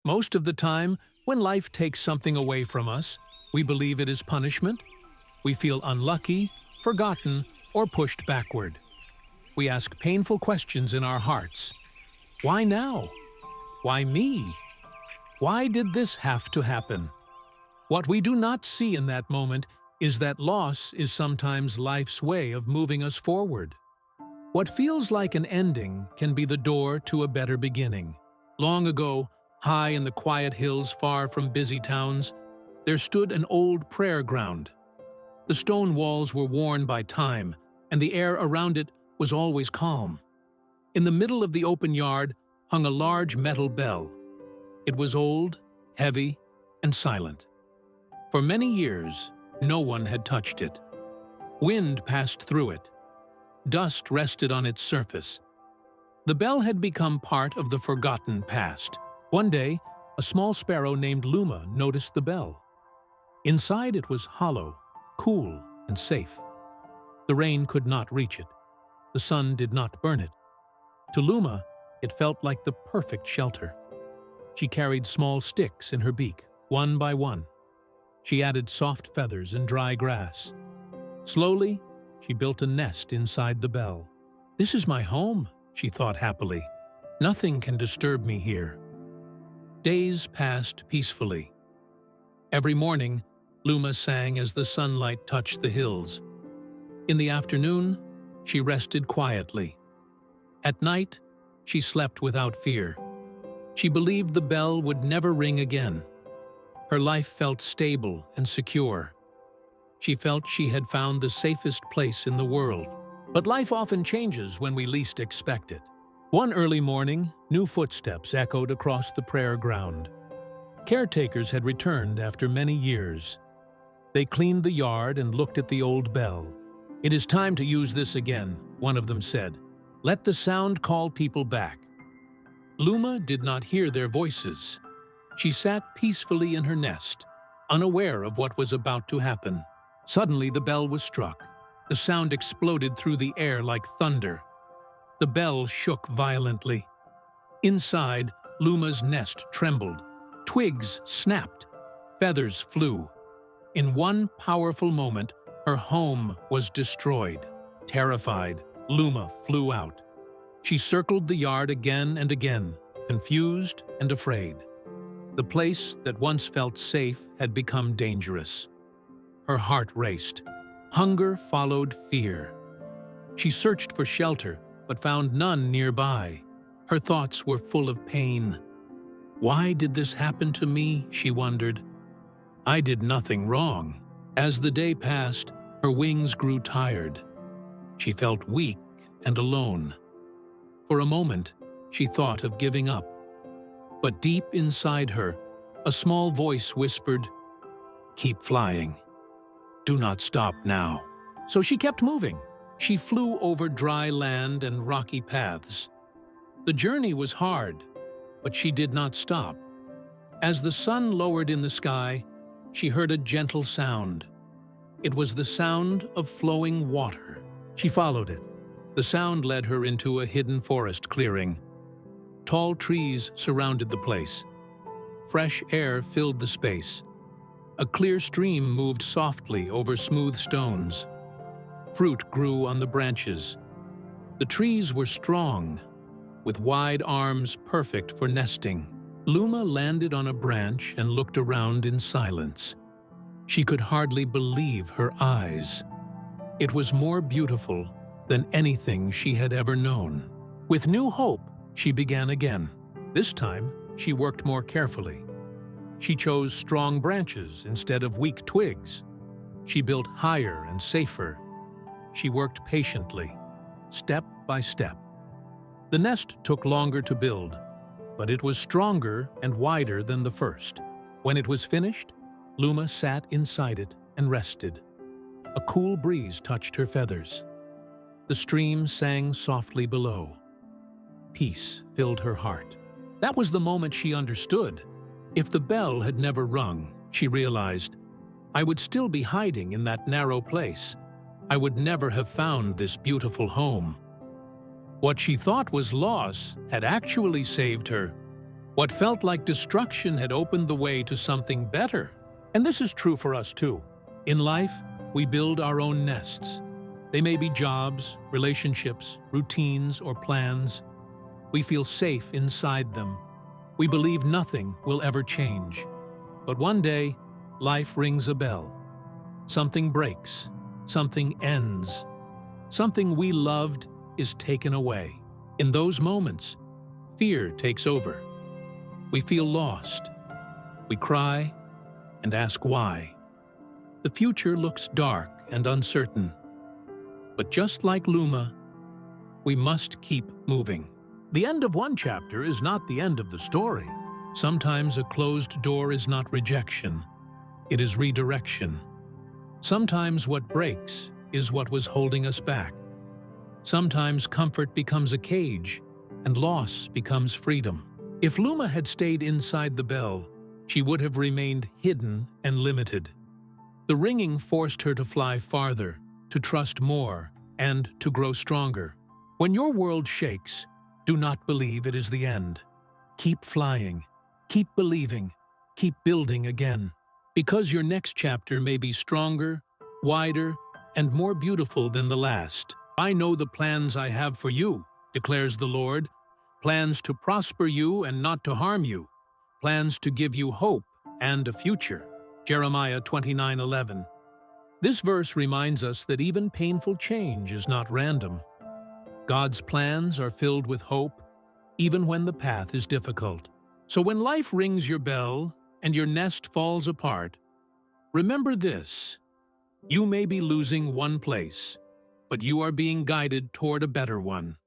Most of the time, when life takes something away from us, we believe it is punishment. We feel unlucky, forgotten, or pushed backward. We ask painful questions in our hearts. Why now? Why me? Why did this have to happen? What we do not see in that moment is that loss is sometimes life's way of moving us forward. What feels like an ending can be the door to a better beginning. Long ago, high in the quiet hills far from busy towns, there stood an old prayer ground. The stone walls were worn by time, and the air around it was always calm. In the middle of the open yard hung a large metal bell. It was old, heavy, and silent. For many years, no one had touched it. Wind passed through it. Dust rested on its surface. The bell had become part of the forgotten past. One day, a small sparrow named Luma noticed the bell. Inside it was hollow, cool, and safe. The rain could not reach it. The sun did not burn it. To Luma, it felt like the perfect shelter. She carried small sticks in her beak, one by one. She added soft feathers and dry grass. Slowly, she built a nest inside the bell. "This is my home," she thought happily. "Nothing can disturb me here." Days passed peacefully. Every morning, Luma sang as the sunlight touched the hills. In the afternoon, she rested quietly. At night, she slept without fear. She believed the bell would never ring again. Her life felt stable and secure. She felt she had found the safest place in the world. But life often changes when we least expect it. One early morning, new footsteps echoed across the prayer ground. Caretakers had returned after many years. They cleaned the yard and looked at the old bell. "It is time to use this again," one of them said. "Let the sound call people back." Luma did not hear their voices. She sat peacefully in her nest, unaware of what was about to happen. Suddenly the bell was struck. The sound exploded through the air like thunder. The bell shook violently. Inside, Luma's nest trembled. Twigs snapped. Feathers flew. In one powerful moment, her home was destroyed. Terrified, Luma flew out. She circled the yard again and again, confused and afraid. The place that once felt safe had become dangerous. Her heart raced. Hunger followed fear. She searched for shelter, but found none nearby. Her thoughts were full of pain. "Why did this happen to me?" she wondered. "I did nothing wrong." As the day passed, her wings grew tired. She felt weak and alone. For a moment, she thought of giving up. But deep inside her, a small voice whispered, "Keep flying. Do not stop now." So she kept moving. She flew over dry land and rocky paths. The journey was hard, but she did not stop. As the sun lowered in the sky, she heard a gentle sound. It was the sound of flowing water. She followed it. The sound led her into a hidden forest clearing. Tall trees surrounded the place. Fresh air filled the space. A clear stream moved softly over smooth stones. Fruit grew on the branches. The trees were strong, with wide arms perfect for nesting. Luma landed on a branch and looked around in silence. She could hardly believe her eyes. It was more beautiful than anything she had ever known. With new hope, she began again. This time, she worked more carefully. She chose strong branches instead of weak twigs. She built higher and safer. She worked patiently, step by step. The nest took longer to build, but it was stronger and wider than the first. When it was finished, Luma sat inside it and rested. A cool breeze touched her feathers. The stream sang softly below. Peace filled her heart. That was the moment she understood. If the bell had never rung, she realized, I would still be hiding in that narrow place. I would never have found this beautiful home. What she thought was loss had actually saved her. What felt like destruction had opened the way to something better. And this is true for us too. In life, we build our own nests. They may be jobs, relationships, routines, or plans. We feel safe inside them. We believe nothing will ever change. But one day, life rings a bell. Something breaks. Something ends. Something we loved is taken away. In those moments, fear takes over. We feel lost. We cry and ask why. The future looks dark and uncertain. But just like Luma, we must keep moving. The end of one chapter is not the end of the story. Sometimes a closed door is not rejection. It is redirection. Sometimes what breaks is what was holding us back. Sometimes comfort becomes a cage, and loss becomes freedom. If Luma had stayed inside the bell, she would have remained hidden and limited. The ringing forced her to fly farther, to trust more, and to grow stronger. When your world shakes, do not believe it is the end. Keep flying, keep believing, keep building again. Because your next chapter may be stronger, wider, and more beautiful than the last. I know the plans I have for you, declares the Lord. Plans to prosper you and not to harm you. Plans to give you hope and a future. Jeremiah 29:11. This verse reminds us that even painful change is not random. God's plans are filled with hope, even when the path is difficult. So when life rings your bell and your nest falls apart, remember this: you may be losing one place, but you are being guided toward a better one.